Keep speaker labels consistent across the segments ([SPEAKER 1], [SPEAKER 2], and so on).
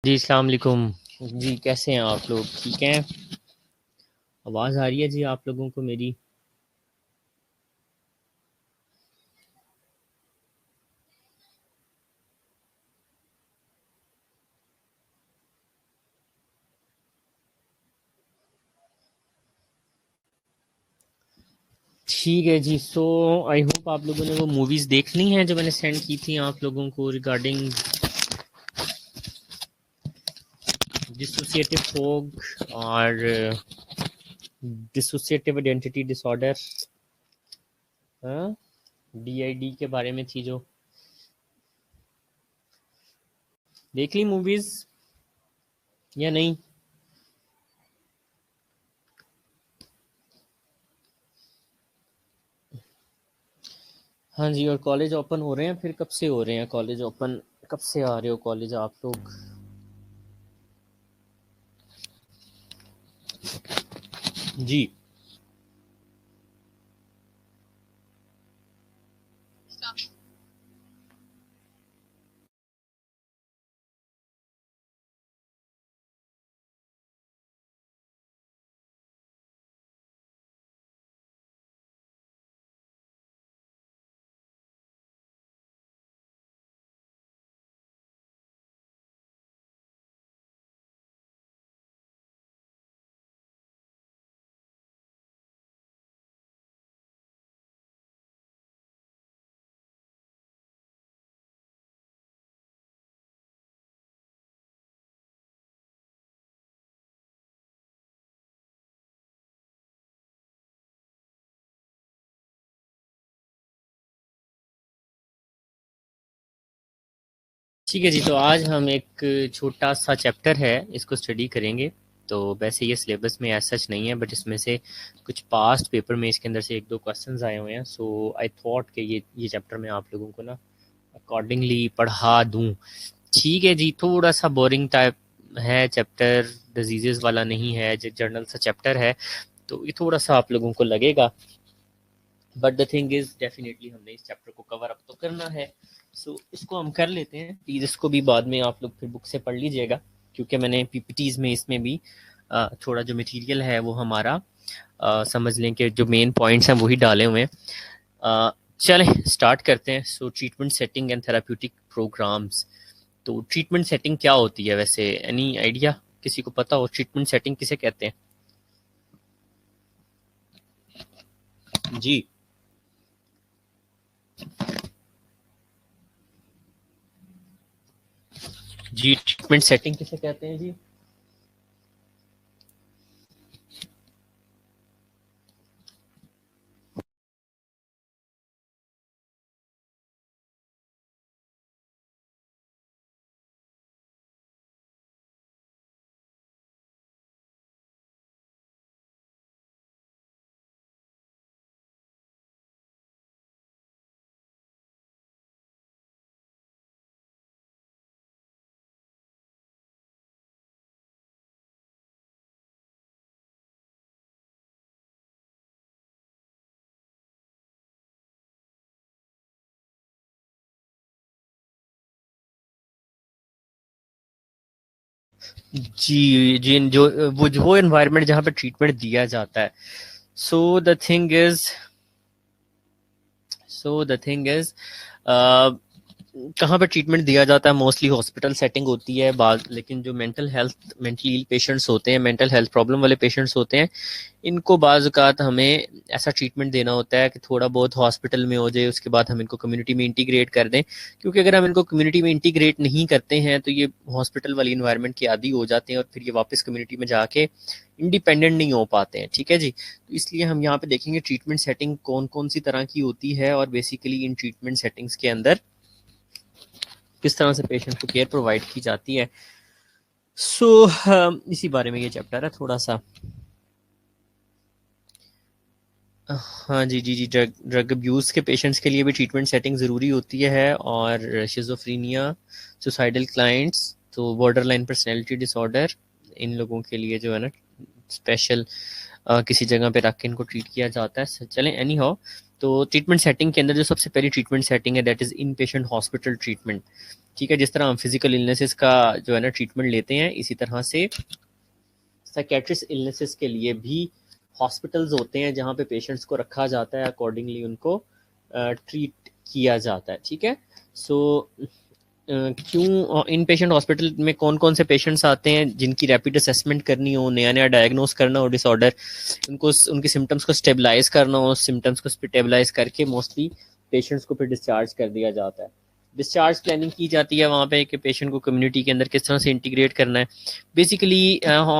[SPEAKER 1] जी, अस्सलाम वालेकुम। जी, कैसे हैं आप लोग? ठीक हैं? आवाज़ आ रही है जी आप लोगों को मेरी? ठीक है जी। सो आई होप आप लोगों ने वो मूवीज़ देख ली हैं जो मैंने सेंड की थी आप लोगों को रिगार्डिंग डिसोसिएटिव फोग और डिसोसिएटिव आइडेंटिटी डिसऑर्डर। हाँ, डीआईडी के बारे में थी जो। देख ली मूवीज़ या नहीं? हाँ जी। और कॉलेज ओपन हो रहे हैं फिर? कब से हो रहे हैं कॉलेज ओपन? कब से आ रहे हो कॉलेज आप लोग? जी। ठीक है जी। तो आज हम एक छोटा सा चैप्टर है इसको स्टडी करेंगे। तो वैसे ये सिलेबस में ऐसा सच नहीं है, बट इसमें से कुछ पास्ट पेपर में इसके अंदर से एक दो क्वेश्चंस आए हुए हैं। सो आई थॉट कि ये चैप्टर मैं आप लोगों को ना अकॉर्डिंगली पढ़ा दूं। ठीक है जी। थोड़ा सा बोरिंग टाइप है चैप्टर, डिजीजेस वाला नहीं है, जर्नल सा चैप्टर है, तो ये थोड़ा सा आप लोगों को लगेगा। But the thing is definitely हमने इस चैप्टर को कवर अप तो करना है। सो इसको हम कर लेते हैं। प्लीज इसको भी बाद में आप लोग फिर बुक से पढ़ लीजिएगा, क्योंकि मैंने पीपीटीज में इसमें भी थोड़ा जो मटेरियल है वो हमारा समझ लें कि जो मेन पॉइंट्स हैं वही डाले हुए हैं। चलें स्टार्ट करते हैं। So treatment setting and therapeutic programs. तो ट्रीटमेंट सेटिंग क्या होती है वैसे? Any idea? किसी को पता हो ट्रीटमेंट सेटिंग किसे कहते हैं? जी। जी, ट्रीटमेंट सेटिंग किसे कहते हैं जी? जी, जी, जो वो एनवायरनमेंट जहाँ पे ट्रीटमेंट दिया जाता है। So the thing is so the thing is कहाँ पे ट्रीटमेंट दिया जाता है? मोस्टली हॉस्पिटल सेटिंग होती है बाद, लेकिन जो मेंटली इल पेशेंट्स होते हैं, मेंटल हेल्थ प्रॉब्लम वाले पेशेंट्स होते हैं, इनको बाज़ औक़ात हमें ऐसा ट्रीटमेंट देना होता है कि थोड़ा बहुत हॉस्पिटल में हो जाए, उसके बाद हम इनको कम्युनिटी में इंटीग्रेट कर दें। क्योंकि अगर हम इनको कम्युनिटी में इंटीग्रेट नहीं करते हैं तो ये हॉस्पिटल वाली इन्वायरमेंट के आदी हो जाते हैं और फिर ये वापस कम्युनिटी में जाके इंडिपेंडेंट नहीं हो पाते हैं। ठीक है जी। तो इसलिए हम यहाँ पे देखेंगे ट्रीटमेंट सेटिंग कौन कौन सी तरह की होती है और बेसिकली इन ट्रीटमेंट सेटिंग्स के अंदर किस तरह से पेशेंट को केयर प्रोवाइड की जाती है। इसी बारे में ये चैप्टर है थोड़ा सा। हाँ जी, जी, जी। ड्रग ड्रग अब्यूज़ के पेशेंट्स के लिए भी ट्रीटमेंट सेटिंग ज़रूरी होती है, और शिज़ोफ्रेनिया, सुसाइडल क्लाइंट्स, तो बॉर्डरलाइन पर्सनैलिटी डिसऑर्डर, इन लोगों के लिए जो है ना स्पेशल किसी जगह पे रख के इनको ट्रीट किया जाता है। चलें एनी हाउ, तो ट्रीटमेंट सेटिंग के अंदर जो सबसे पहली ट्रीटमेंट सेटिंग है that is in patient hospital treatment. ठीक है, जिस तरह हम फिजिकल इलनेसेस का जो है ना ट्रीटमेंट लेते हैं, इसी तरह से साइकेट्रिस्ट इलनेसेस के लिए भी हॉस्पिटल्स होते हैं जहाँ पे पेशेंट्स को रखा जाता है, अकॉर्डिंगली उनको ट्रीट किया जाता है। ठीक है, सो क्यों इन पेशेंट हॉस्पिटल में कौन कौन से पेशेंट्स आते हैं जिनकी रैपिड असेसमेंट करनी हो, नया नया डायग्नोस करना हो डिसऑर्डर, उनको उनके सिम्टम्स को स्टेबलाइज करना हो, सिम्टम्स को स्टेबलाइज करके मोस्टली पेशेंट्स को फिर डिस्चार्ज कर दिया जाता है। डिस्चार्ज प्लानिंग की जाती है वहाँ पे कि पेशेंट को कम्युनिटी के अंदर किस तरह से इंटीग्रेट करना है। बेसिकली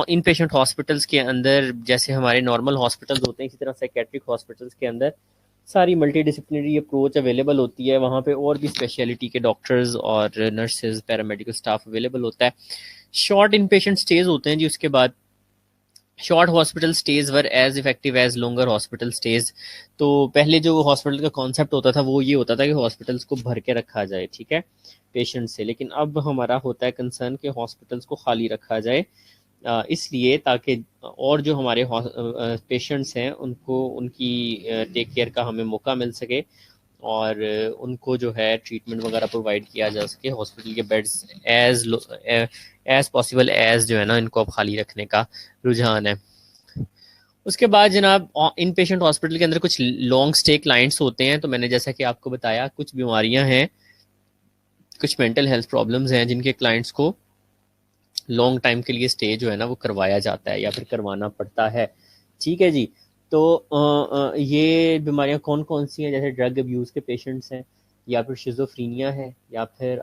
[SPEAKER 1] इन पेशेंट हॉस्पिटल्स के अंदर जैसे हमारे नॉर्मल हॉस्पिटल्स होते हैं, इसी तरह साइकेट्रिक हॉस्पिटल्स के अंदर सारी मल्टी डिसिप्लिनरी अप्रोच अवेलेबल होती है। वहाँ पे और भी स्पेशलिटी के डॉक्टर्स और नर्सेज, पैरामेडिकल स्टाफ अवेलेबल होता है। शॉर्ट इन पेशेंट स्टेज होते हैं जी, उसके बाद short hospital stays were as effective as longer hospital stays. तो पहले जो हॉस्पिटल का कॉन्सेप्ट होता था वो ये होता था कि हॉस्पिटल्स को भर के रखा जाए, ठीक है, पेशेंट से, लेकिन अब हमारा होता है कंसर्न कि हॉस्पिटल्स को खाली रखा जाए, इसलिए ताकि और जो हमारे पेशेंट्स हैं उनको उनकी टेक केयर का हमें मौका मिल सके और उनको जो है ट्रीटमेंट वगैरह प्रोवाइड किया जा सके। हॉस्पिटल के बेड्स एज पॉसिबल एज जो है ना इनको अब खाली रखने का रुझान है। उसके बाद जनाब इन पेशेंट हॉस्पिटल के अंदर कुछ लॉन्ग स्टे क्लाइंट्स होते हैं। तो मैंने जैसा कि आपको बताया कुछ बीमारियां हैं, कुछ मेंटल हेल्थ प्रॉब्लम्स हैं जिनके क्लाइंट्स को लॉन्ग टाइम के लिए स्टे जो है ना वो करवाया जाता है या फिर करवाना पड़ता है। ठीक है जी, तो ये बीमारियां कौन कौन सी हैं, जैसे ड्रग अब्यूज़ के पेशेंट्स हैं, या फिर शिज़ोफ्रीनिया है, या फिर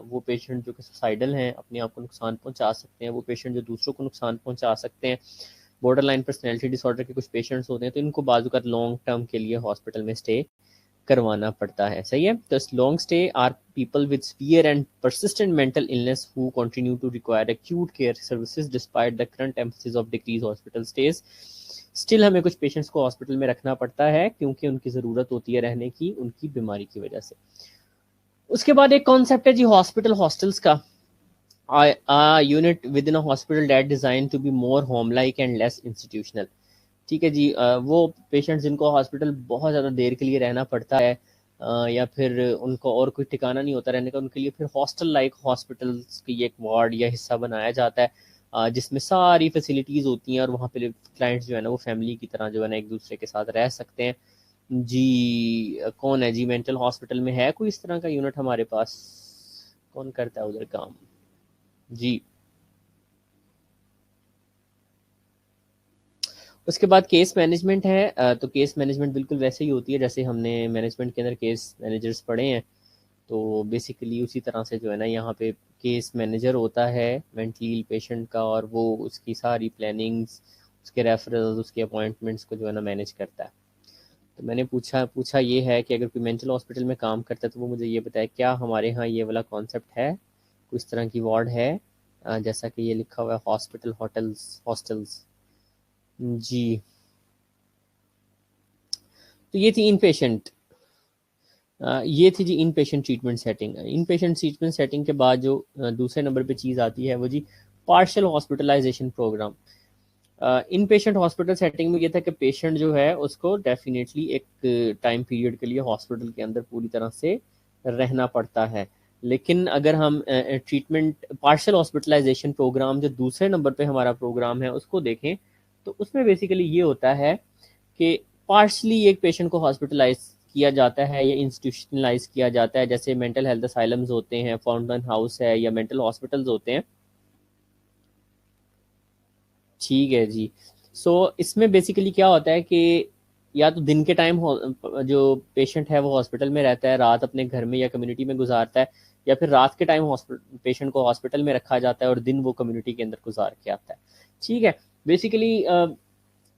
[SPEAKER 1] वो पेशेंट जो कि सुसाइडल हैं, अपने आप को नुकसान पहुंचा सकते हैं, वो पेशेंट जो दूसरों को नुकसान पहुंचा सकते हैं, बॉर्डर लाइन पर्सनैलिटी डिसऑर्डर के कुछ पेशेंट्स होते हैं, तो इनको बाज़ लॉन्ग टर्म के लिए हॉस्पिटल में स्टे करवाना पड़ता है। सही है, तो long stay are people with severe and persistent mental illness who continue to require acute care services despite the current emphasis of decrease hospital stays. Still हमें कुछ पेशेंट्स को हॉस्पिटल में रखना पड़ता है क्योंकि उनकी ज़रूरत होती है रहने की, उनकी बीमारी की वजह से। उसके बाद एक कॉन्सेप्ट है जी हॉस्पिटल हॉस्टल्स का। a unit within a hospital that designed to be more home like and less institutional। ठीक है जी, वो पेशेंट जिनको हॉस्पिटल बहुत ज़्यादा देर के लिए रहना पड़ता है या फिर उनको और कोई ठिकाना नहीं होता रहने का, उनके लिए फिर हॉस्टल लाइक हॉस्पिटल्स की एक वार्ड या हिस्सा बनाया जाता है जिसमें सारी फैसिलिटीज़ होती हैं और वहाँ पे क्लाइंट्स जो है ना वो फैमिली की तरह जो है ना एक दूसरे के साथ रह सकते हैं। जी कौन है जी मेंटल हॉस्पिटल में, है कोई इस तरह का यूनिट हमारे पास? कौन करता है उधर काम जी? उसके बाद केस मैनेजमेंट है। तो केस मैनेजमेंट बिल्कुल वैसे ही होती है जैसे हमने मैनेजमेंट के अंदर केस मैनेजर्स पढ़े हैं। तो बेसिकली उसी तरह से जो है ना यहाँ पे केस मैनेजर होता है मेंटली पेशेंट का, और वो उसकी सारी प्लानिंग्स, उसके रेफरल्स, उसके अपॉइंटमेंट्स को जो है ना मैनेज करता है। तो मैंने पूछा ये है कि अगर कोई मेंटल हॉस्पिटल में काम करता है तो वो मुझे ये बताए क्या हमारे यहाँ ये वाला कॉन्सेप्ट है, कुछ तरह की वार्ड है जैसा कि ये लिखा हुआ है हॉस्पिटल हॉस्टल्स। जी, तो ये थी इन पेशेंट ये थी जी इन पेशेंट ट्रीटमेंट सेटिंग। इन पेशेंट ट्रीटमेंट सेटिंग के बाद जो दूसरे नंबर पे चीज़ आती है वो जी पार्शियल हॉस्पिटलाइजेशन प्रोग्राम। इन पेशेंट हॉस्पिटल सेटिंग में ये था कि पेशेंट जो है उसको डेफिनेटली एक टाइम पीरियड के लिए हॉस्पिटल के अंदर पूरी तरह से रहना पड़ता है। लेकिन अगर हम ट्रीटमेंट पार्शियल हॉस्पिटलाइजेशन प्रोग्राम जो दूसरे नंबर पे हमारा प्रोग्राम है उसको देखें, तो उसमें बेसिकली ये होता है कि पार्शली एक पेशेंट को हॉस्पिटलाइज किया जाता है या इंस्टीट्यूशनलाइज किया जाता है, जैसे मेंटल हेल्थ असाइलम्स होते हैं, फाउंटेन हाउस है, या मेंटल हॉस्पिटल्स होते हैं। ठीक है जी, इसमें बेसिकली क्या होता है कि या तो दिन के टाइम जो पेशेंट है वो हॉस्पिटल में रहता है, रात अपने घर में या कम्युनिटी में गुजारता है, या फिर रात के टाइम पेशेंट को हॉस्पिटल में रखा जाता है और दिन वो कम्युनिटी के अंदर गुजार के आता है। ठीक है, बेसिकली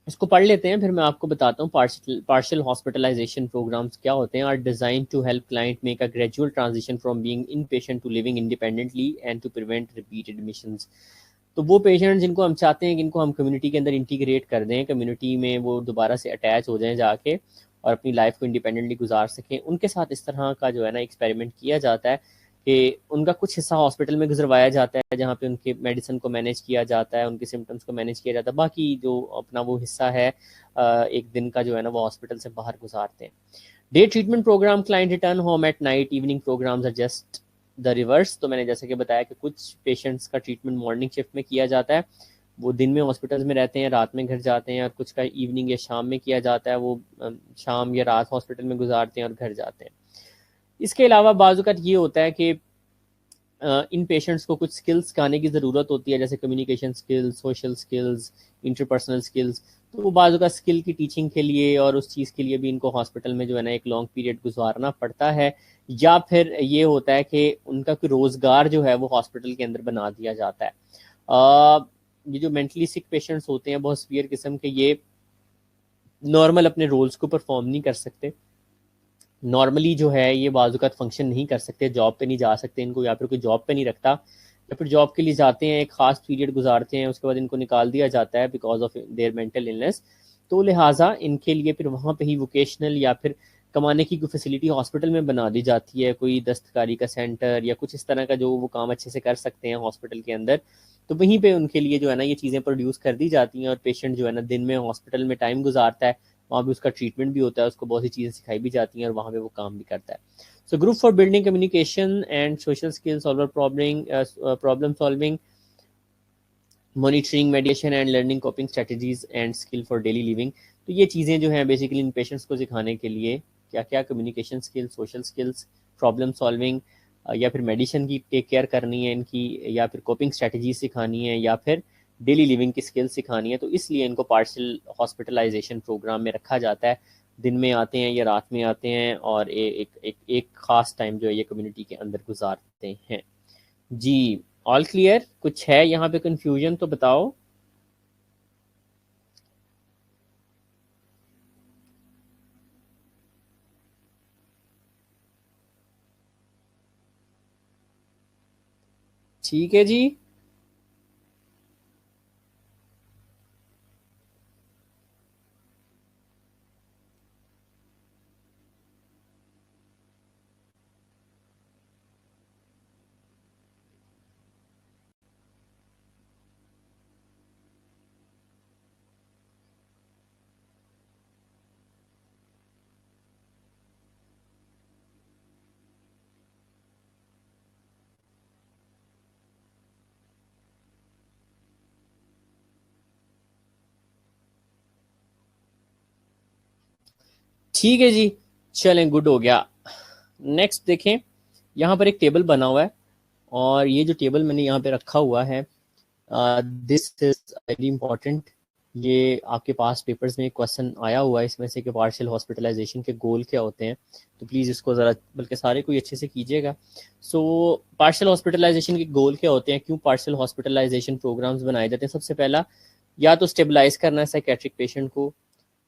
[SPEAKER 1] इसको पढ़ लेते हैं फिर मैं आपको बताता हूँ पार्शियल हॉस्पिटलाइजेशन प्रोग्राम्स क्या होते हैं। Are design to help client make a gradual transition from being inpatient to living independently and to prevent repeat admissions. तो वो पेशेंट जिनको हम चाहते हैं कि इनको हम कम्युनिटी के अंदर इंटीग्रेट कर दें, कम्युनिटी में वो दोबारा से अटैच हो जाएं जाके और अपनी लाइफ को इंडिपेंडेंटली गुजार सकें, उनके साथ इस तरह का जो है ना एक्सपेरिमेंट किया जाता है कि उनका कुछ हिस्सा हॉस्पिटल में गुजरवाया जाता है जहाँ पे उनके मेडिसिन को मैनेज किया जाता है, उनके सिम्टम्स को मैनेज किया जाता है, बाकी जो अपना वो हिस्सा है एक दिन का जो है ना वो हॉस्पिटल से बाहर गुजारते हैं। Day treatment program, client return home at night, evening programs are just the reverse. तो मैंने जैसे कि बताया कि कुछ पेशेंट्स का ट्रीटमेंट मॉर्निंग शिफ्ट में किया जाता है, वो दिन में हॉस्पिटल में रहते हैं, रात में घर जाते हैं, और कुछ का इवनिंग या शाम में किया जाता है, वो शाम या रात हॉस्पिटल में गुजारते हैं और घर जाते हैं। इसके अलावा बाज़ ये होता है कि इन पेशेंट्स को कुछ स्किल्स सिखाने की ज़रूरत होती है, जैसे communication skills, social skills, interpersonal skills. तो वो बाज़ स्किल की टीचिंग के लिए और उस चीज़ के लिए भी इनको हॉस्पिटल में जो है ना एक लॉन्ग पीरियड गुजारना पड़ता है, या फिर ये होता है कि उनका कोई रोज़गार जो है वो हॉस्पिटल के अंदर बना दिया जाता है। ये जो मेंटली सिक पेशेंट्स होते हैं बहुत सीवियर किस्म के, ये नॉर्मल अपने रोल्स को परफॉर्म नहीं कर सकते, नॉर्मली जो है ये बाजुकात फंक्शन नहीं कर सकते, जॉब पे नहीं जा सकते इनको, या फिर कोई जॉब पे नहीं रखता, या फिर जॉब के लिए जाते हैं, एक खास पीरियड गुजारते हैं, उसके बाद इनको निकाल दिया जाता है because of their mental illness. तो लिहाजा इनके लिए फिर वहाँ पे ही वोकेशनल या फिर कमाने की कोई फैसिलिटी हॉस्पिटल में बना दी जाती है, कोई दस्तकारी का सेंटर या कुछ इस तरह का जो वो काम अच्छे से कर सकते हैं हॉस्पिटल के अंदर, तो वहीं पे उनके लिए जो है ना ये चीज़ें प्रोड्यूस कर दी जाती हैं, और पेशेंट जो है ना दिन में हॉस्पिटल में टाइम गुजारता है, वहाँ पे उसका ट्रीटमेंट भी होता है, उसको बहुत सी चीज़ें सिखाई भी जाती हैं और वहाँ पे वो काम भी करता है। So group for building communication and social skills, problem solving, monitoring, मेडिएशन and learning, coping strategies and skill for daily living. तो ये चीज़ें जो हैं बेसिकली इन पेशेंट्स को सिखाने के लिए क्या क्या communication skills, social skills, problem solving, या फिर मेडिसिन की टेक केयर करनी है इनकी, या फिर कोपिंग स्ट्रेटजीज सिखानी है, या फिर डेली लिविंग की स्किल्स सिखानी है। तो इसलिए इनको पार्शियल हॉस्पिटलाइजेशन प्रोग्राम में रखा जाता है, दिन में आते हैं या रात में आते हैं, और एक खास टाइम जो है ये कम्युनिटी के अंदर गुजारते हैं। जी, ऑल क्लियर? कुछ है यहाँ पे कंफ्यूजन तो बताओ। ठीक है जी। ठीक है जी, चलें, गुड हो गया। नेक्स्ट देखें, यहाँ पर एक टेबल बना हुआ है, और ये जो टेबल मैंने यहाँ पे रखा हुआ है, दिस इज वेरी इंपॉर्टेंट। ये आपके पास पेपर्स में क्वेश्चन आया हुआ है इसमें से कि पार्शियल हॉस्पिटलाइजेशन के गोल क्या होते हैं, तो प्लीज़ इसको ज़रा, बल्कि सारे कोई अच्छे से कीजिएगा। सो पार्शियल हॉस्पिटलाइजेशन के गोल क्या होते हैं, क्यों पार्शियल हॉस्पिटलाइजेशन प्रोग्राम्स बनाए जाते हैं? सबसे पहला, या तो स्टेबलाइज करना है साइकेट्रिक पेशेंट को,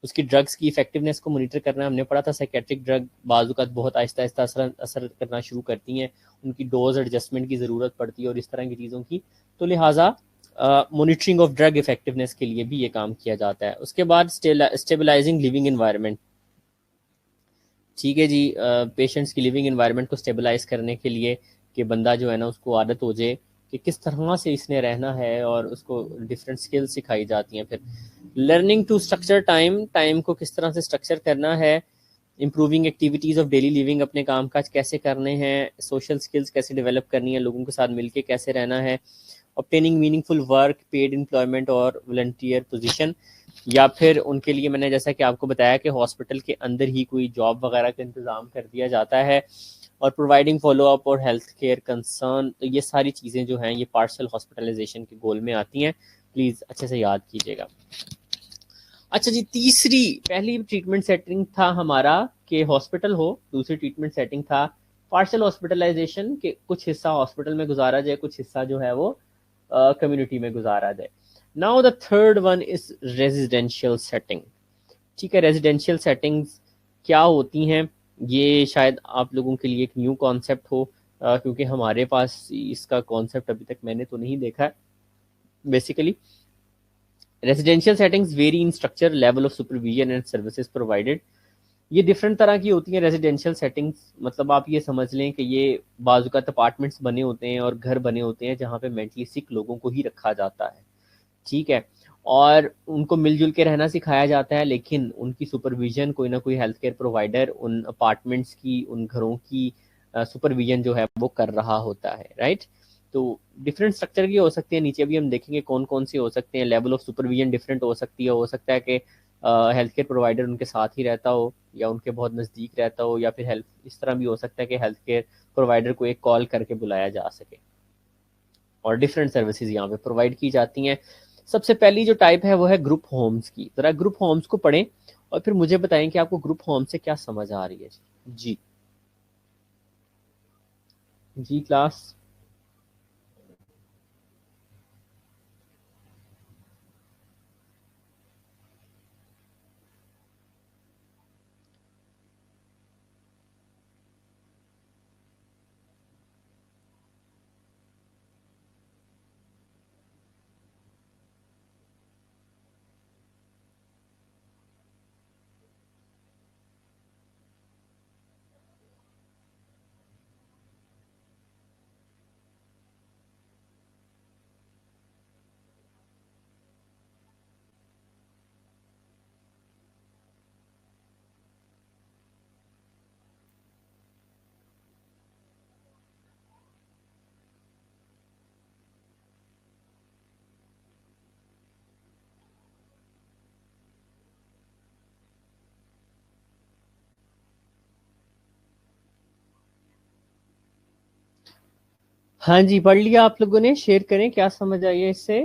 [SPEAKER 1] उसकी ड्रग्स की इफेक्टिवनेस को मॉनिटर करना है। हमने पढ़ा था साइकेट्रिक ड्रग बाजुकात बहुत आहिस्ता आहिस्ता असर करना शुरू करती हैं, उनकी डोज एडजस्टमेंट की ज़रूरत पड़ती है और इस तरह की चीज़ों की, तो लिहाजा मॉनिटरिंग ऑफ ड्रग इफेक्टिवनेस के लिए भी ये काम किया जाता है। उसके बाद स्टेबलाइजिंग लिविंग इन्वायरमेंट। ठीक है जी, पेशेंट्स की लिविंग इन्वायरमेंट को स्टेबलाइज करने के लिए कि बंदा जो है ना उसको आदत हो जाए कि किस तरह से इसने रहना है, और उसको डिफरेंट स्किल्स सिखाई जाती हैं। फिर learning to structure time, time को किस तरह से स्ट्रक्चर करना है, improving activities of daily living, अपने काम काज कैसे करने हैं, सोशल स्किल्स कैसे डेवलप करनी है, लोगों के साथ मिलके कैसे रहना है, obtaining meaningful work, paid employment और वॉलंटियर पोजीशन, या फिर उनके लिए मैंने जैसा कि आपको बताया कि हॉस्पिटल के अंदर ही कोई जॉब वगैरह का इंतज़ाम कर दिया जाता है, और प्रोवाइडिंग फॉलोअप और हेल्थ केयर कंसर्न। तो ये सारी चीज़ें जो हैं ये पार्शियल हॉस्पिटलाइजेशन के गोल में आती हैं, प्लीज़ अच्छे से याद कीजिएगा। अच्छा जी, तीसरी, पहली ट्रीटमेंट सेटिंग था हमारा कि हॉस्पिटल हो, दूसरी ट्रीटमेंट सेटिंग था पार्शियल हॉस्पिटलाइजेशन के कुछ हिस्सा हॉस्पिटल में गुजारा जाए, कुछ हिस्सा जो है वो कम्युनिटी में गुजारा जाए। Now the third one is residential setting. ठीक है, रेजिडेंशियल सेटिंग्स क्या होती हैं, ये शायद आप लोगों के लिए एक न्यू कॉन्सेप्ट हो, क्योंकि हमारे पास इसका कॉन्सेप्ट अभी तक मैंने तो नहीं देखा है। Basically residential settings vary in structure, level of supervision and services provided. ये डिफरेंट तरह की होती हैं रेजिडेंशियल सेटिंग्स, मतलब आप ये समझ लें कि ये बाजुकात अपार्टमेंट्स बने होते हैं और घर बने होते हैं जहाँ पे मेंटली सिक लोगों को ही रखा जाता है, ठीक है। और उनको मिलजुल के रहना सिखाया जाता है, लेकिन उनकी सुपरविजन कोई ना कोई हेल्थ केयर प्रोवाइडर उन अपार्टमेंट्स की, उन घरों की सुपरविजन जो है वो कर रहा होता है, राइट। तो डिफरेंट स्ट्रक्चर की हो सकती है, नीचे भी हम देखेंगे कौन कौन से हो सकते हैं। लेवल ऑफ सुपरविजन डिफरेंट हो सकती है, हो सकता है कि हेल्थ केयर प्रोवाइडर उनके साथ ही रहता हो या उनके बहुत नज़दीक रहता हो, या फिर हेल्थ इस तरह भी हो सकता है कि हेल्थ केयर प्रोवाइडर को एक कॉल करके बुलाया जा सके। और डिफरेंट सर्विसेज यहाँ पे प्रोवाइड की जाती हैं। सबसे पहली जो टाइप है वो है ग्रुप होम्स की। ज़रा ग्रुप होम्स को पढ़ें और फिर मुझे बताएं कि आपको ग्रुप होम से क्या समझ आ रही है। जी जी क्लास। हाँ जी, पढ़ लिया आप लोगों ने? शेयर करें क्या समझ आई है इससे।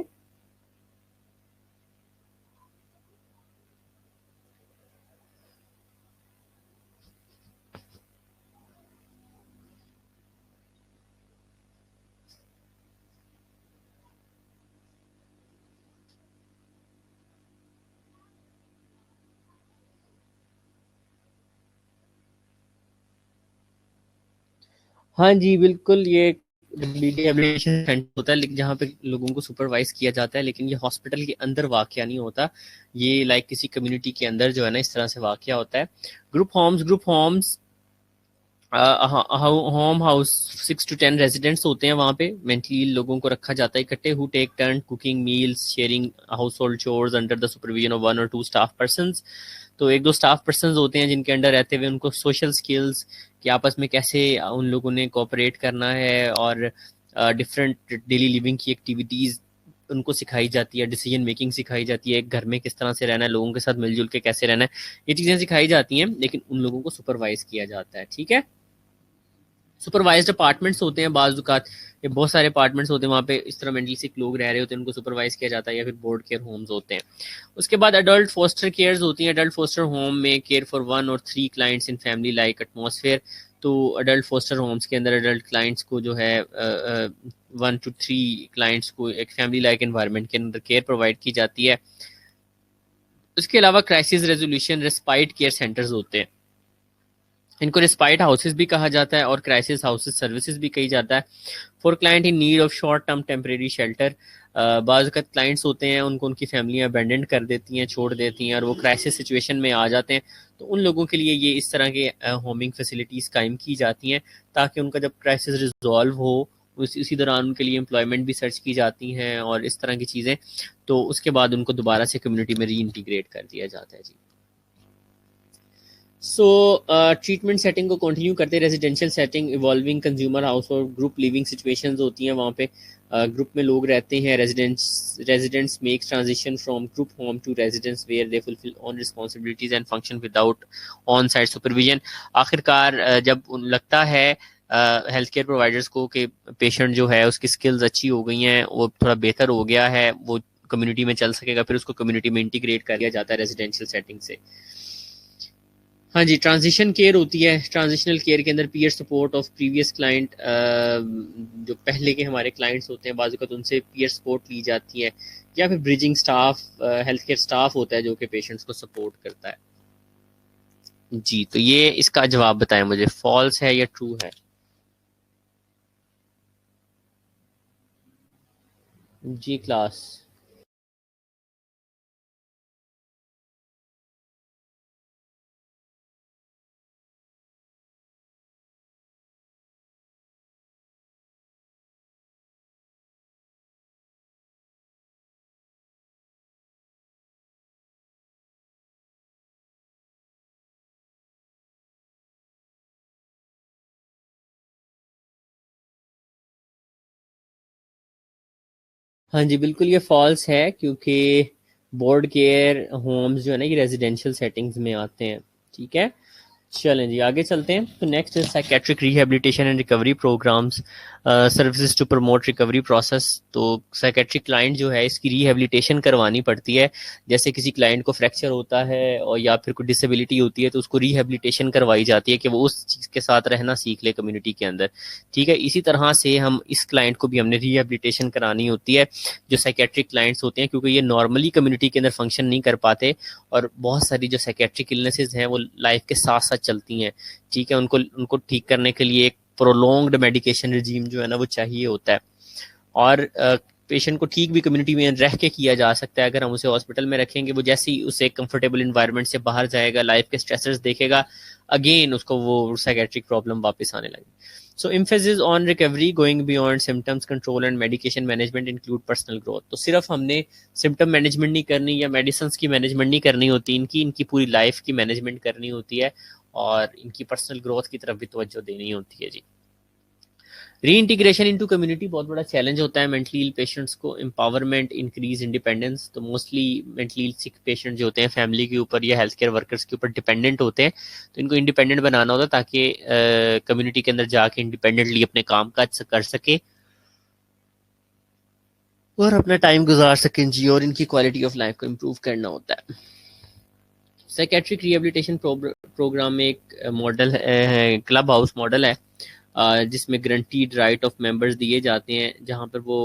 [SPEAKER 1] हाँ जी, बिल्कुल। ये रिहैबिलिटेशन सेंटर होता है, लेकिन जहाँ पे लोगों को सुपरवाइज किया जाता है, लेकिन ये हॉस्पिटल के अंदर वाक़या नहीं होता। ये लाइक किसी कम्युनिटी के अंदर जो है ना, इस तरह से वाक़या होता है। Group homes home house 6 to 10 residents होते हैं। वहाँ पे मेंटली लोगों को रखा जाता है इकट्ठे, who take turn cooking meals, sharing household chores under the supervision of 1 or 2 staff person. तो एक दो स्टाफ पर्सन होते हैं जिनके अंडर रहते हुए उनको सोशल स्किल्स कि आपस में कैसे उन लोगों ने कोऑपरेट करना है, और डिफरेंट डेली लिविंग की एक्टिविटीज़ उनको सिखाई जाती है, डिसीजन मेकिंग सिखाई जाती है, एक घर में किस तरह से रहना है, लोगों के साथ मिलजुल के कैसे रहना है, ये चीज़ें सिखाई जाती हैं, लेकिन उन लोगों को सुपरवाइज किया जाता है, ठीक है। सुपरवाइज्ड अपार्टमेंट्स होते हैं बाजुकात, ये बहुत सारे अपार्टमेंट्स होते हैं, वहाँ पे इस तरह मेंटली सिक लोग रह रहे होते हैं, उनको सुपरवाइज किया जाता है, या फिर बोर्ड केयर होम्स होते हैं। उसके बाद अडल्ट फोस्टर केयर्स होती हैं। अडल्ट फोस्टर होम में care for 1 or 3 clients in family like atmosphere. तो अडल्ट फोस्टर होम्स के अंदर अडल्ट क्लाइंट्स को जो है 1 to 3 क्लाइंट्स को एक फैमिली लाइक एनवायरनमेंट के अंदर केयर प्रोवाइड की जाती है। उसके अलावा crisis resolution respite care centres होते हैं, इनको रिस्पाइट हाउसेज भी कहा जाता है और क्राइसिस हाउसेज सर्विसेज भी कही जाता है। For client in need of short term temporary shelter, बाज़ क्लाइंट्स होते हैं उनको उनकी फैमिलियाँ अबेंडेंट कर देती हैं, छोड़ देती हैं, और वो क्राइसिस सिचुएशन में आ जाते हैं। तो उन लोगों के लिए ये इस तरह के होमिंग फैसिलिटीज़ कायम की जाती हैं, ताकि उनका जब क्राइसिस रिजॉल्व हो उसी दौरान उनके लिए एम्प्लॉयमेंट भी सर्च की जाती हैं और इस तरह की चीज़ें। तो उसके बाद उनको दोबारा से कम्युनिटी में री इंटीग्रेट कर दिया जाता है जी। सो ट्रीटमेंट सेटिंग को कंटिन्यू करते, residential setting, involving consumer house और ग्रुप लिविंग सिचुएशंस होती हैं। वहाँ पे ग्रुप में लोग रहते हैं। Residents make transition from group home to residence where they fulfil on responsibilities and function without on site supervision. आखिरकार जब लगता है हेल्थ केयर प्रोवाइडर्स को कि पेशेंट जो है उसकी स्किल्स अच्छी हो गई हैं, वो थोड़ा बेहतर हो गया है, वो कम्युनिटी में चल सकेगा, फिर उसको कम्युनिटी में इंटीग्रेट कर दिया जाता है रेजिडेंशियल सेटिंग से। हाँ जी, ट्रांजिशन केयर होती है। ट्रांजिशनल केयर के अंदर peer support of previous client, जो पहले के हमारे क्लाइंट्स होते हैं बाजू का, तो उनसे पीयर सपोर्ट ली जाती है, या फिर bridging staff, health care staff होता है जो कि पेशेंट्स को सपोर्ट करता है। जी, तो ये इसका जवाब बताएं मुझे, फॉल्स है या ट्रू है। जी क्लास। हाँ जी, बिल्कुल ये फॉल्स है, क्योंकि बोर्ड केयर होम्स जो है ना, ये रेजिडेंशियल सेटिंग्स में आते हैं। ठीक है, चलें जी आगे चलते हैं। तो next is psychiatric rehabilitation and recovery programs, services to promote recovery process. तो साइकेट्रिक क्लाइंट जो है, इसकी रिहेबिलिटेशन करवानी पड़ती है। जैसे किसी क्लाइंट को फ्रैक्चर होता है और या फिर कोई डिसेबिलिटी होती है, तो उसको रिहेबिलिटेशन करवाई जाती है कि वो उस चीज़ के साथ रहना सीख ले कम्युनिटी के अंदर। ठीक है, इसी तरह से हम इस क्लाइंट को भी हमने रिहेबिलिटेशन करानी होती है, जो साइकेट्रिक क्लाइंट्स होते हैं, क्योंकि ये नॉर्मली कम्युनिटी के अंदर फंक्शन नहीं कर पाते, और बहुत सारी जो साइकेट्रिक इलनेसेस हैं वो लाइफ के साथ साथ चलती हैं। ठीक है, उनको उनको ठीक करने के लिए एक प्रोलॉन्ग्ड मेडिकेशन रिजीम जो है ना, वो चाहिए होता है। और पेशेंट को ठीक भी कम्युनिटी में रह के किया जा सकता है। अगर हम उसे हॉस्पिटल में रखेंगे, वो जैसे ही उसे कंफर्टेबल इन्वायरमेंट से बाहर जाएगा, लाइफ के स्ट्रेसर्स देखेगा, अगेन उसको वो साइकेट्रिक प्रॉब्लम वापस आने लगी। So emphasis on recovery going beyond symptoms control and medication management include personal growth। तो सिर्फ हमने सिम्टम मैनेजमेंट नहीं करनी या मेडिसिन की मैनेजमेंट नहीं करनी होती, इनकी पूरी लाइफ की मैनेजमेंट करनी होती है, और इनकी पर्सनल ग्रोथ की तरफ भी तवज्जो देनी होती है जी। री इंटीग्रेशन इनटू कम्युनिटी बहुत बड़ा चैलेंज होता है मेंटली इल पेशेंट्स को। Empowerment, increase independence. तो मोस्टली मेंटली सिक पेशेंट जो होते हैं फैमिली के ऊपर या हेल्थ केयर वर्कर्स के ऊपर डिपेंडेंट होते हैं, तो इनको इंडिपेंडेंट बनाना होता है ताकि कम्युनिटी के अंदर जाके इंडिपेंडेंटली अपने काम काज कर सके और अपना टाइम गुजार सकें जी, और इनकी क्वालिटी ऑफ लाइफ को इम्प्रूव करना होता है। साइकेट्रिक रिहेबिलिटेशन प्रोग्राम में एक मॉडल है, क्लब हाउस मॉडल है, जिसमें ग्रंटीड राइट ऑफ मेंबर्स दिए जाते हैं, जहां पर वो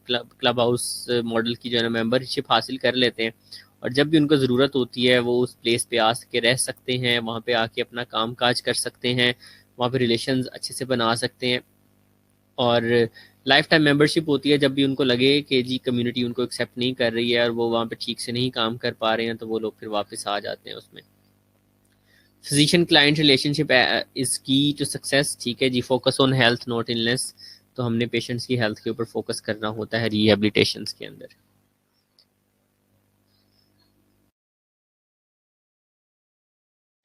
[SPEAKER 1] क्लब हाउस मॉडल की जो है ना मेंबरशिप हासिल कर लेते हैं, और जब भी उनको ज़रूरत होती है वो उस प्लेस पे आ के रह सकते हैं, वहाँ पे आके अपना काम काज कर सकते हैं, वहाँ पे रिलेशंस अच्छे से बना सकते हैं। और लाइफ टाइम मेंबरशिप होती है, जब भी उनको लगे कि जी कम्युनिटी उनको एक्सेप्ट नहीं कर रही है और वो वहाँ पे ठीक से नहीं काम कर पा रहे हैं, तो वो लोग फिर वापस आ जाते हैं उसमें। Physician client relationship is key to success. ठीक है जी, focus on health not illness. तो हमने पेशेंट्स की हेल्थ के ऊपर फोकस करना होता है रिहेबिलिटेशन के अंदर।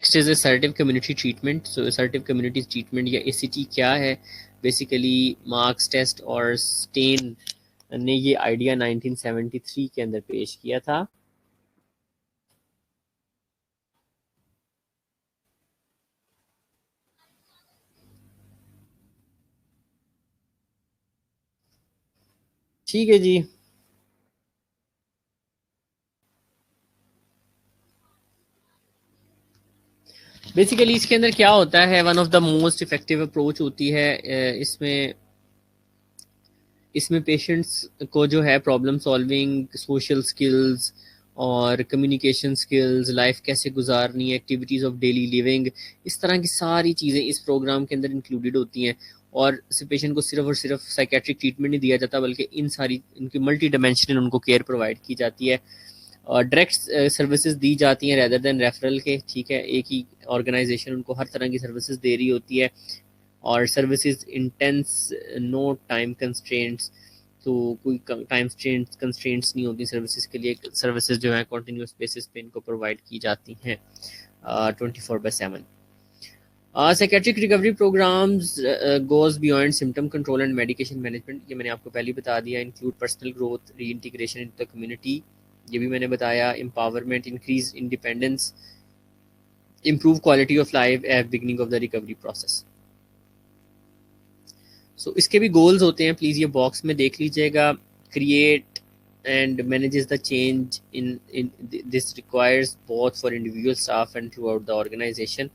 [SPEAKER 1] Next is assertive community treatment. So assertive community treatment या एसीटी क्या है? बेसिकली मार्क्स टेस्ट और स्टेन ने ये आइडिया 1973 के अंदर पेश किया था। ठीक है जी, बेसिकली इसके अंदर क्या होता है, one of the most effective approach होती है इसमें इसमें पेशेंट्स को जो है प्रॉब्लम सॉल्विंग, सोशल स्किल्स और कम्युनिकेशन स्किल्स, लाइफ कैसे गुजारनी है, एक्टिविटीज़ ऑफ डेली लिविंग, इस तरह की सारी चीज़ें इस प्रोग्राम के अंदर इंक्लूडेड होती हैं। और पेशेंट को सिर्फ और सिर्फ साइकेट्रिक ट्रीटमेंट नहीं दिया जाता, बल्कि इन सारी इनकी मल्टी डायमेंशनल उनको केयर प्रोवाइड की जाती है, और डायरेक्ट सर्विसेज दी जाती हैं रेदर देन रेफरल के। ठीक है, एक ही ऑर्गेनाइजेशन उनको हर तरह की सर्विसेज दे रही होती है, और services intense, no time constraints. तो कोई टाइम कंस्ट्रेंट्स नहीं होती सर्विसेज के लिए। सर्विसेज जो है कंटिन्यूस बेसिस पे इनको प्रोवाइड की जाती हैं 24/7। Psychiatric recovery programs goes beyond symptom control and medication management. ये मैंने आपको पहले बता दिया। Include personal growth, reintegration in the community, ये भी मैंने बताया। Empowerment, increase independence, improve quality of life at beginning of the recovery process. So इसके भी गोल्स होते हैं, प्लीज़ ये बॉक्स में देख लीजिएगा। Create and manages the change in this requires both for individual staff and throughout the organization.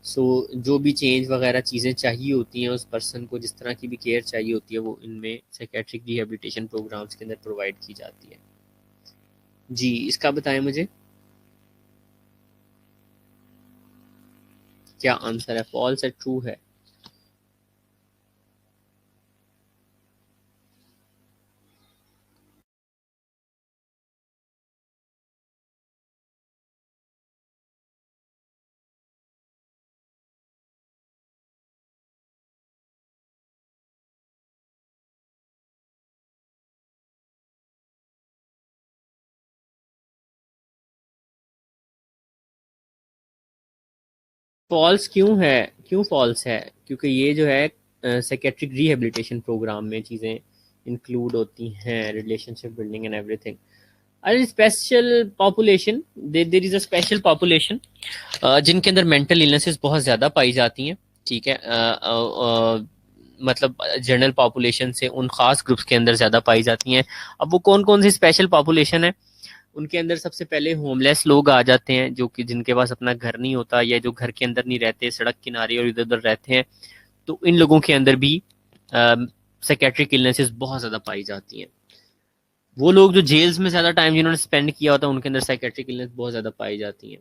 [SPEAKER 1] So जो भी चेंज वगैरह चीज़ें चाहिए होती हैं उस पर्सन को, जिस तरह की भी केयर चाहिए होती है, वो इनमें साइकेट्रिक रिहेबिलिटेशन प्रोग्राम्स के अंदर प्रोवाइड की जाती है जी। इसका बताएं मुझे क्या आंसर है, फॉल्स है, ट्रू है? फॉल्स क्यों है? क्यों फॉल्स है? क्योंकि ये जो है साइकेट्रिक रिहेबिलिटेशन प्रोग्राम में चीज़ें इंक्लूड होती हैं, रिलेशनशिप बिल्डिंग एंड एवरीथिंग। अरे special population, there is a special population जिनके अंदर मेंटल इलनेसेस बहुत ज़्यादा पाई जाती हैं, ठीक है। मतलब जनरल पॉपुलेशन से उन खास ग्रुप्स के अंदर ज़्यादा पाई जाती हैं। अब वो कौन कौन सी स्पेशल पॉपुलेशन है, उनके अंदर सबसे पहले होमलेस लोग आ जाते हैं, जो कि जिनके पास अपना घर नहीं होता या जो घर के अंदर नहीं रहते, सड़क किनारे और इधर उधर रहते हैं। तो इन लोगों के अंदर भी साइकेट्रिक इलनेसेस बहुत ज़्यादा पाई जाती हैं। वो लोग जो जेल्स में ज़्यादा टाइम जिन्होंने स्पेंड किया होता है, उनके अंदर साइकेट्रिक इलनेस बहुत ज़्यादा पाई जाती हैं।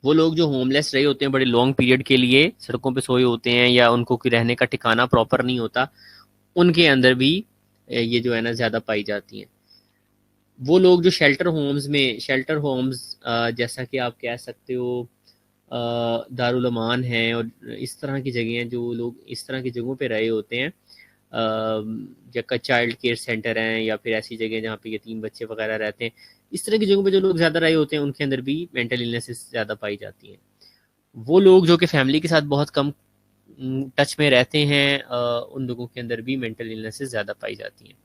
[SPEAKER 1] वो लोग जो होमलेस रहे होते हैं बड़े लॉन्ग पीरियड के लिए, सड़कों पे सोए होते हैं या उनको कोई रहने का ठिकाना प्रॉपर नहीं होता, उनके अंदर भी ये जो है ना ज़्यादा पाई जाती हैं। वो लोग जो शेल्टर होम्स जैसा कि आप कह सकते हो दारुल अमान है और इस तरह की जगह हैं, जो लोग इस तरह की जगहों पे रहे होते हैं, जगह चाइल्ड केयर सेंटर हैं या फिर ऐसी जगह जहाँ पे यतीम बच्चे वगैरह रहते हैं, इस तरह की जगहों पे जो लोग ज़्यादा रहे होते हैं, उनके अंदर भी मेंटल इलनेसेस ज़्यादा पाई जाती हैं। वो लोग जो कि फैमिली के साथ बहुत कम टच में रहते हैं, उन लोगों के अंदर भी मेंटल इलनेसेस ज़्यादा पाई जाती हैं।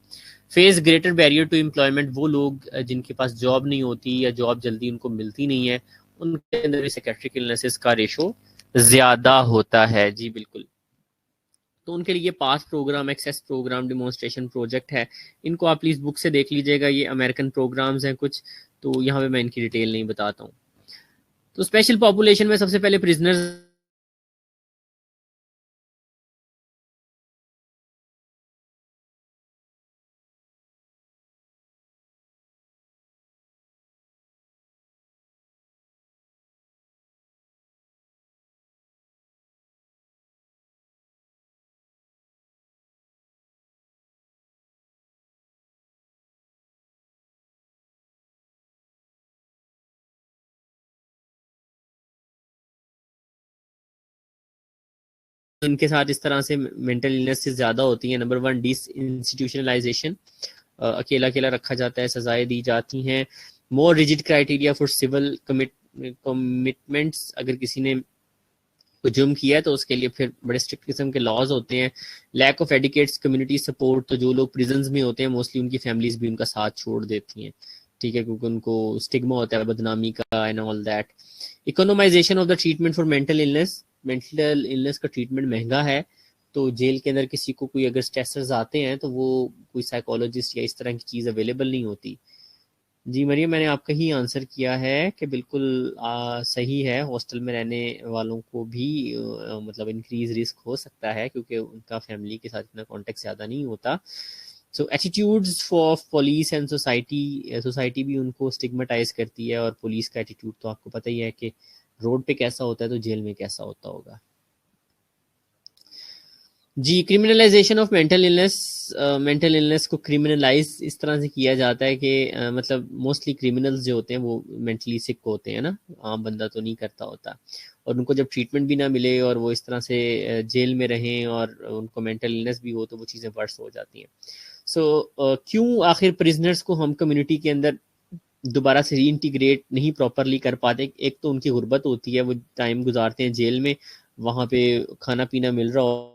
[SPEAKER 1] Face greater barrier to employment, वो लोग जिनके पास जॉब नहीं होती या जॉब जल्दी उनको मिलती नहीं है, उनके अंदर भी साइकेट्रिक इलनेसेस का रेशो ज़्यादा होता है। जी बिल्कुल। तो उनके लिए pass program, access program, demonstration project है, इनको आप प्लीज़ बुक से देख लीजिएगा। ये अमेरिकन प्रोग्राम्स हैं कुछ, तो यहाँ पे मैं इनकी डिटेल नहीं बताता हूँ। तो स्पेशल पॉपुलेशन में सबसे पहले प्रिजनर्स इनके साथ इस तरह से मेंटल इलनेस से ज़्यादा होती हैं। नंबर वन, डिस इंस्टीट्यूशनलाइजेशन, अकेला अकेला रखा जाता है, सजाएं दी जाती हैं। More rigid criteria for civil commitments, अगर किसी ने को जुर्म किया है तो उसके लिए फिर बड़े स्ट्रिक्ट किस्म के लॉज होते हैं। लैक ऑफ एडिकेट्स कम्युनिटी सपोर्ट, तो जो लोग प्रिजन्स में होते हैं मोस्टली उनकी फैमिलीज भी उनका साथ छोड़ देती हैं, ठीक है, क्योंकि उनको स्टिग्मा होता है बदनामी का and all that. Economization of the treatment for mental illness, mental illness का ट्रीटमेंट महंगा है, तो जेल के अंदर किसी को कोई अगर स्ट्रेसर्स आते हैं तो वो कोई साइकोलॉजिस्ट या इस तरह की चीज़ अवेलेबल नहीं होती। जी मरियम, मैंने आपका ही आंसर किया है कि बिल्कुल सही है। हॉस्टल में रहने वालों को भी मतलब इंक्रीज रिस्क हो सकता है, क्योंकि उनका फैमिली के साथ इतना कॉन्टेक्ट ज़्यादा नहीं होता। So attitudes for police and society, society भी उनको स्टिग्मेटाइज करती है, और पुलिस का एटीट्यूड तो आपको पता ही है कि रोड पे कैसा होता है तो जेल में कैसा होता होगा। जी, criminalization of mental illness, mental illness को क्रिमिनलाइज इस तरह से किया जाता है कि मतलब मोस्टली क्रिमिनल्स जो होते हैं वो मेंटली सिक होते हैं ना, आम बंदा तो नहीं करता होता, और उनको जब ट्रीटमेंट भी ना मिले और वो इस तरह से जेल में रहें और उनको मेंटल इलनेस भी हो, तो वो चीज़ें वर्स हो जाती हैं। सो क्यों आखिर प्रिजनर्स को हम कम्युनिटी के अंदर दोबारा से री इंटीग्रेट नहीं प्रॉपरली कर पाते? एक तो उनकी गुर्बत होती है, वो टाइम गुजारते हैं जेल में, वहाँ पे खाना पीना मिल रहा हो,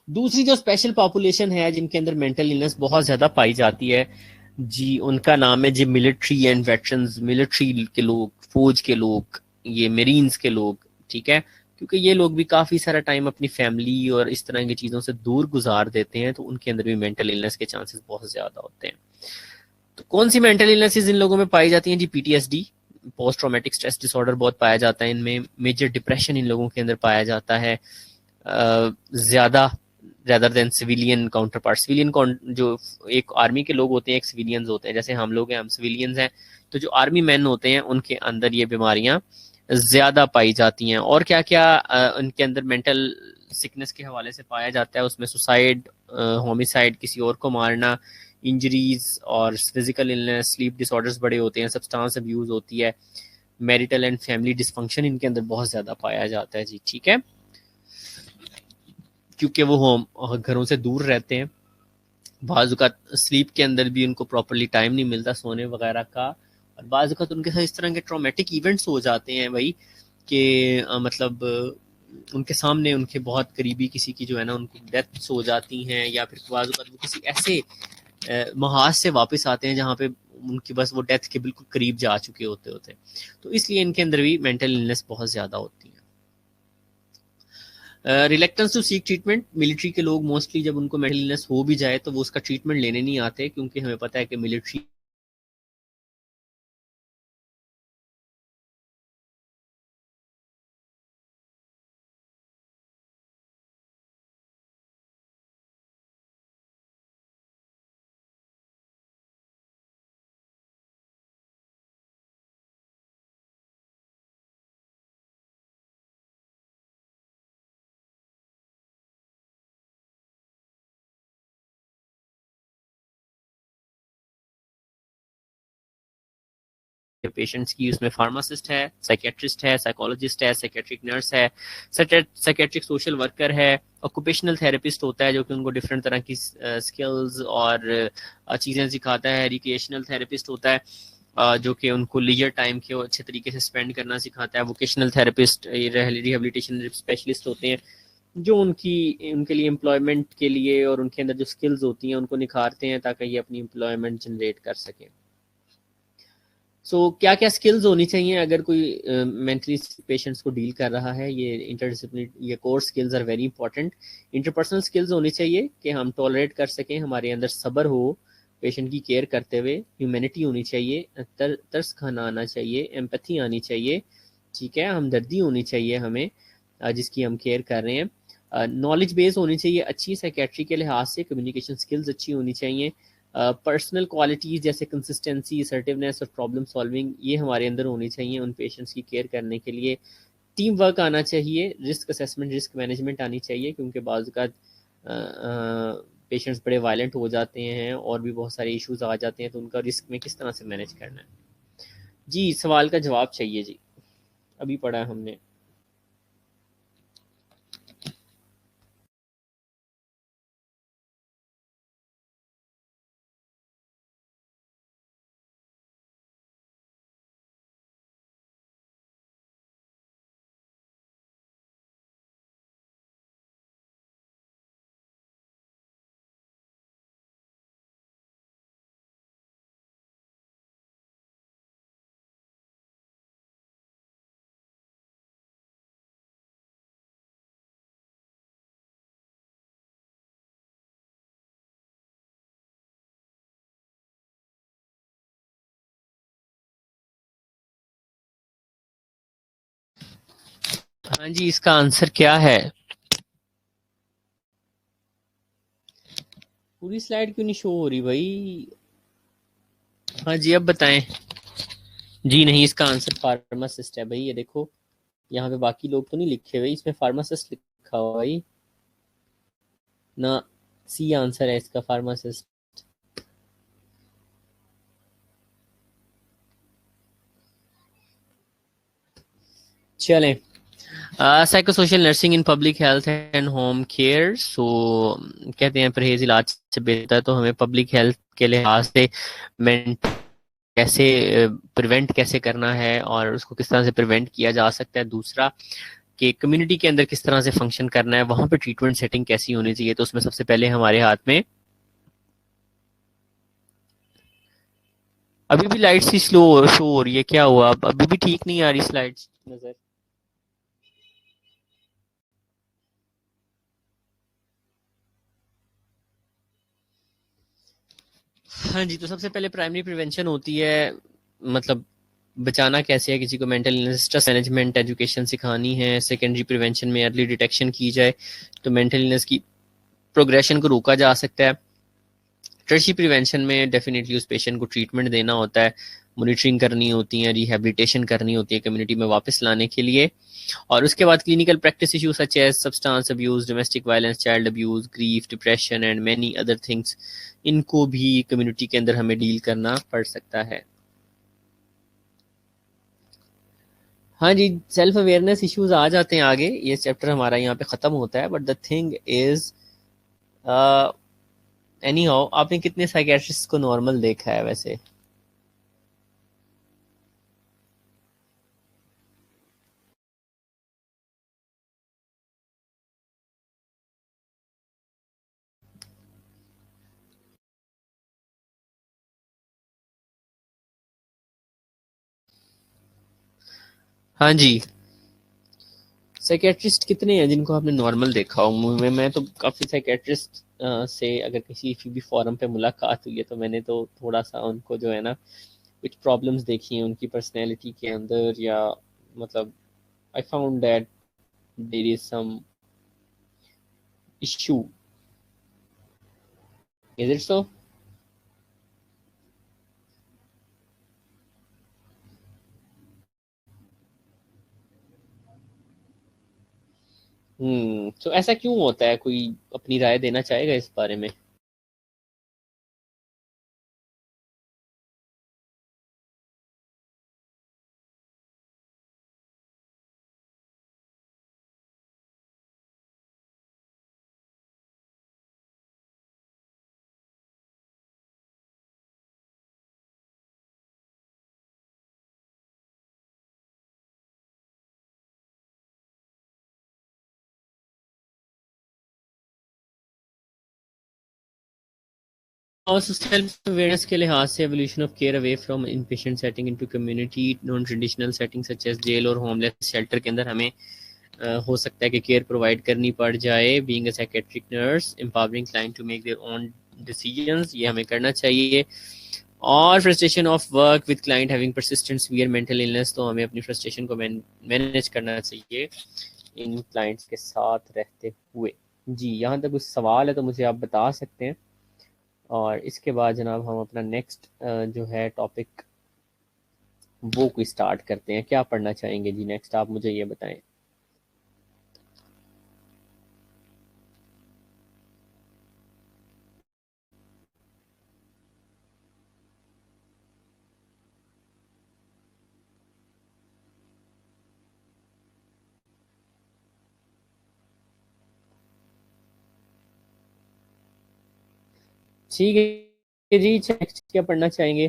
[SPEAKER 1] दूसरी जो स्पेशल पॉपुलेशन है जिनके अंदर मेंटल इलनेस बहुत ज़्यादा पाई जाती है, जी उनका नाम है जी मिलिट्री एंड वेटरन्स, मिलिट्री के लोग, फौज के लोग, ये मरीन्स के लोग, ठीक है, क्योंकि ये लोग भी काफ़ी सारा टाइम अपनी फैमिली और इस तरह की चीज़ों से दूर गुजार देते हैं, तो उनके अंदर भी मेंटल इलनेस के चांसेस बहुत ज़्यादा होते हैं। तो कौन सी मेंटल इलनेसेस इन लोगों में पाई जाती हैं? जी PTSD, post traumatic stress disorder बहुत पाया जाता है इनमें। मेजर डिप्रेशन इन लोगों के अंदर पाया जाता है ज़्यादा, rather than civilian counter part. Civilian जो एक आर्मी के लोग होते हैं, एक सिविलियंस होते हैं, जैसे हम लोग हैं, हम सिविलियंस हैं, तो जो आर्मी मैन होते हैं उनके अंदर ये बीमारियां ज़्यादा पाई जाती हैं। और क्या क्या उनके अंदर मेंटल सिकनेस के हवाले से पाया जाता है, उसमें सुसाइड, होमिसाइड, किसी और को मारना, इंजरीज और फिजिकल इलनेस, स्लीप डिसऑर्डर्स बड़े होते हैं, सब्सटेंस अब्यूज होती है, मैरिटल एंड फैमिली डिसफंक्शन इनके अंदर बहुत ज़्यादा पाया जाता है जी। ठीक है, क्योंकि वो होम घरों से दूर रहते हैं, बाज़ औक़ात स्लीप के अंदर भी उनको प्रॉपरली टाइम नहीं मिलता सोने वगैरह का, और बाज़ औक़ात उनके साथ इस तरह के ट्रॉमेटिक इवेंट्स हो जाते हैं भाई कि मतलब उनके सामने उनके बहुत करीबी किसी की जो है ना उनको डेथ्स हो जाती हैं, या फिर बाज़ औक़ात वो किसी ऐसे महाज से वापस आते हैं जहाँ पे उनकी बस वो डेथ के बिल्कुल करीब जा चुके होते, तो इसलिए इनके अंदर भी मेंटल इलनेस बहुत ज़्यादा होती है। Reluctance to seek treatment, military के लोग मोस्टली जब उनको मेंटल इलनेस हो भी जाए तो वो उसका ट्रीटमेंट लेने नहीं आते, क्योंकि हमें पता है कि मिलिट्री पेशेंट्स की, उसमें फार्मासिस्ट है, साइकेट्रिस्ट है, साइकोलॉजिस्ट है, साइकेट्रिक नर्स है, साइकेट्रिक सोशल वर्कर है, ऑक्यूपेशनल थेरेपिस्ट होता है जो कि उनको डिफरेंट तरह की स्किल्स और चीज़ें सिखाता है, रिक्रिएशनल थेरेपिस्ट होता है जो कि उनको लीजर टाइम के अच्छे तरीके से स्पेंड करना सिखाता है, वोकेशनल थेरेपिस्ट, रिहेबिलिटेशन स्पेशलिस्ट होते हैं जो उनके लिए एम्प्लॉयमेंट के लिए और उनके अंदर जो स्किल्स होती हैं उनको निखारते हैं ताकि ये अपनी एम्प्लॉयमेंट जनरेट कर सकें। क्या क्या स्किल्स होनी चाहिए अगर कोई मेंटली पेशेंट्स को डील कर रहा है, ये इंटरडिसिप्लिनरी, ये core skills are very important. Interpersonal skills होनी चाहिए कि हम टॉलरेट कर सकें, हमारे अंदर सब्र हो पेशेंट की केयर करते हुए, ह्यूमैनिटी होनी चाहिए, तरस खाना आना चाहिए, एम्पैथी आनी चाहिए, ठीक है, हमदर्दी होनी चाहिए हमें जिसकी हम केयर कर रहे हैं, नॉलेज बेस होनी चाहिए अच्छी साइकेट्री के लिहाज से, कम्युनिकेशन स्किल्स अच्छी होनी चाहिए, पर्सनल क्वालिटीज़ जैसे कंसिस्टेंसी, असर्टिवनेस और प्रॉब्लम सॉल्विंग ये हमारे अंदर होनी चाहिए उन पेशेंट्स की केयर करने के लिए, टीम वर्क आना चाहिए, रिस्क असेसमेंट, रिस्क मैनेजमेंट आनी चाहिए, क्योंकि बाज़ औक़ात पेशेंट्स बड़े वायलेंट हो जाते हैं और भी बहुत सारे इश्यूज आ जाते हैं, तो उनका रिस्क में किस तरह से मैनेज करना है। जी, सवाल का जवाब चाहिए जी, अभी पढ़ा हमने। हाँ जी, इसका आंसर क्या है? पूरी स्लाइड क्यों नहीं शो हो रही भाई? हाँ जी, अब बताएं। जी नहीं, इसका आंसर फार्मासिस्ट है भाई, ये देखो यहाँ पे बाकी लोग तो नहीं लिखे हुए, इसमें फार्मासिस्ट लिखा हुआ भाई ना, सी आंसर है इसका, फार्मासिस्ट। चलें, psycho social nursing in public health and home care. कहते हैं परहेज इलाज से बेहतर, तो हमें पब्लिक हेल्थ के लिहाज से कैसे प्रिवेंट कैसे करना है और उसको किस तरह से प्रिवेंट किया जा सकता है। दूसरा कि कम्युनिटी के अंदर किस तरह से फंक्शन करना है, वहां पे ट्रीटमेंट सेटिंग कैसी होनी चाहिए। तो उसमें सबसे पहले हमारे हाथ में, अभी भी लाइट सी स्लो शो हो रही है, क्या हुआ? अभी भी ठीक नहीं आ रही स्लाइड्स नजर? हाँ जी, तो सबसे पहले प्राइमरी प्रिवेंशन होती है, मतलब बचाना कैसे है किसी को mental illness, stress management, education सिखानी है। सेकेंडरी प्रिवेंशन में अर्ली डिटेक्शन की जाए तो मेंटल इलनेस की प्रोग्रेशन को रोका जा सकता है। टर्शियरी प्रिवेंशन में डेफिनेटली उस पेशेंट को ट्रीटमेंट देना होता है, मॉनिटरिंग करनी होती है, रिहेबिलिटेशन करनी होती है कम्युनिटी में वापस लाने के लिए। और उसके बाद clinical practice issue such as substance abuse, domestic violence, child abuse, grief, depression and many other things, इनको भी कम्युनिटी के अंदर हमें डील करना पड़ सकता है। हाँ जी, सेल्फ अवेयरनेस इश्यूज आ जाते हैं आगे, ये चैप्टर हमारा यहाँ पे ख़त्म होता है। But the thing is any how, आपने कितने साइकेट्रिस्ट को नॉर्मल देखा है वैसे? हाँ जी, साइकेट्रिस्ट कितने हैं जिनको आपने नॉर्मल देखा हो? मैं तो काफ़ी साइकेट्रिस्ट से अगर किसी भी फॉरम पे मुलाकात हुई है तो मैंने तो थोड़ा सा उनको जो है ना कुछ प्रॉब्लम्स देखी हैं उनकी पर्सनैलिटी के अंदर, या मतलब I found that there is some issue. Is it so? तो ऐसा क्यों होता है? कोई अपनी राय देना चाहेगा इस बारे में? और सेल्फ अवेयरनेस के लिहाज से evolution of care away from inpatient setting into community non traditional setting such as jail और होमलेस शेल्टर के अंदर हमें हो सकता है कि केयर प्रोवाइड करनी पड़ जाए। Being a psychiatric nurse empowering client to make their own decisions, ये हमें करना चाहिए। और frustration of work with client having persistent severe mental illness, तो हमें अपनी फ्रस्ट्रेशन को मैनेज करना चाहिए इन क्लाइंट्स के साथ रहते हुए। जी, यहाँ तक कुछ सवाल है तो मुझे आप बता सकते हैं। और इसके बाद जनाब हम अपना नेक्स्ट जो है टॉपिक वो कोई स्टार्ट करते हैं। क्या पढ़ना चाहेंगे जी नेक्स्ट, आप मुझे ये बताएं। ठीक है जी, नेक्स्ट क्या पढ़ना चाहेंगे?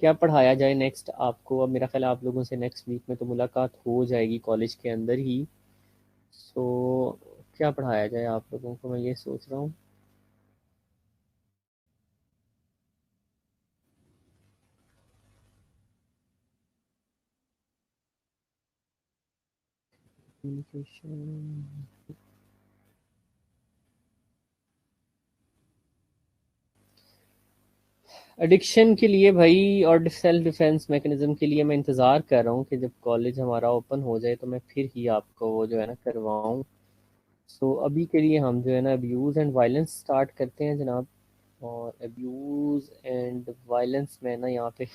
[SPEAKER 1] क्या पढ़ाया जाए नेक्स्ट आपको? अब मेरा ख्याल आप लोगों से नेक्स्ट वीक में तो मुलाकात हो जाएगी कॉलेज के अंदर ही। सो क्या पढ़ाया जाए आप लोगों को, मैं ये सोच रहा हूँ। एडिक्शन के लिए भाई और सेल्फ डिफेंस मैकेनिज्म के लिए मैं इंतज़ार कर रहा हूँ कि जब कॉलेज हमारा ओपन हो जाए तो मैं फिर ही आपको वो जो है ना करवाऊँ। सो अभी के लिए हम जो है ना अब्यूज़ एंड वायलेंस स्टार्ट करते हैं जनाब। और अब्यूज़ एंड वायलेंस मैं ना यहाँ पे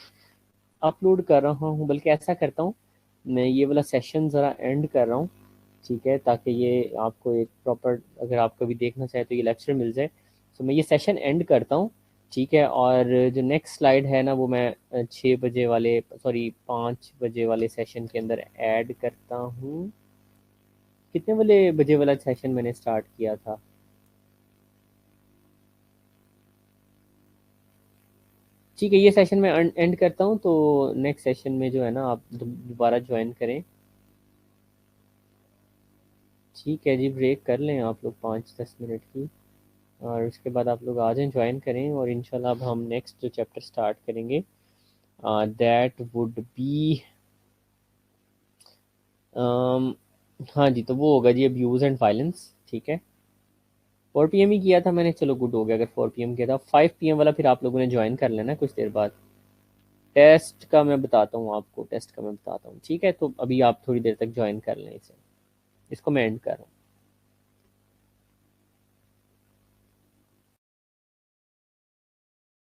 [SPEAKER 1] अपलोड कर रहा हूँ, बल्कि ऐसा करता हूँ, मैं ये वाला सेशन ज़रा एंड कर रहा हूँ, ठीक है, ताकि ये आपको एक प्रॉपर, अगर आप कभी देखना चाहे तो ये लेक्चर मिल जाए। तो मैं ये सेशन एंड करता हूँ, ठीक है। और जो नेक्स्ट स्लाइड है ना वो मैं 6 बजे वाले, सॉरी 5 बजे वाले सेशन के अंदर ऐड करता हूँ। कितने वाले बजे वाला सेशन मैंने स्टार्ट किया था? ठीक है, ये सेशन मैं एंड करता हूँ, तो नेक्स्ट सेशन में जो है ना आप दोबारा ज्वाइन करें। ठीक है जी, ब्रेक कर लें आप लोग 5-10 मिनट की, और उसके बाद आप लोग आ जाएं, ज्वाइन करें, और इंशाल्लाह अब हम नेक्स्ट जो चैप्टर स्टार्ट करेंगे दैट वुड बी हाँ जी, तो वो होगा जी अब्यूज़ एंड वायलेंस, ठीक है। 4 PM ही किया था मैंने, चलो गुड हो गया अगर 4 PM किया था। 5 PM वाला फिर आप लोगों ने ज्वाइन कर लेना कुछ देर बाद। टेस्ट का मैं बताता हूँ आपको, टेस्ट का मैं बताता हूँ, ठीक है। तो अभी आप थोड़ी देर तक ज्वाइन कर लें इसे, इसको मैं एंड कर रहा हूँ।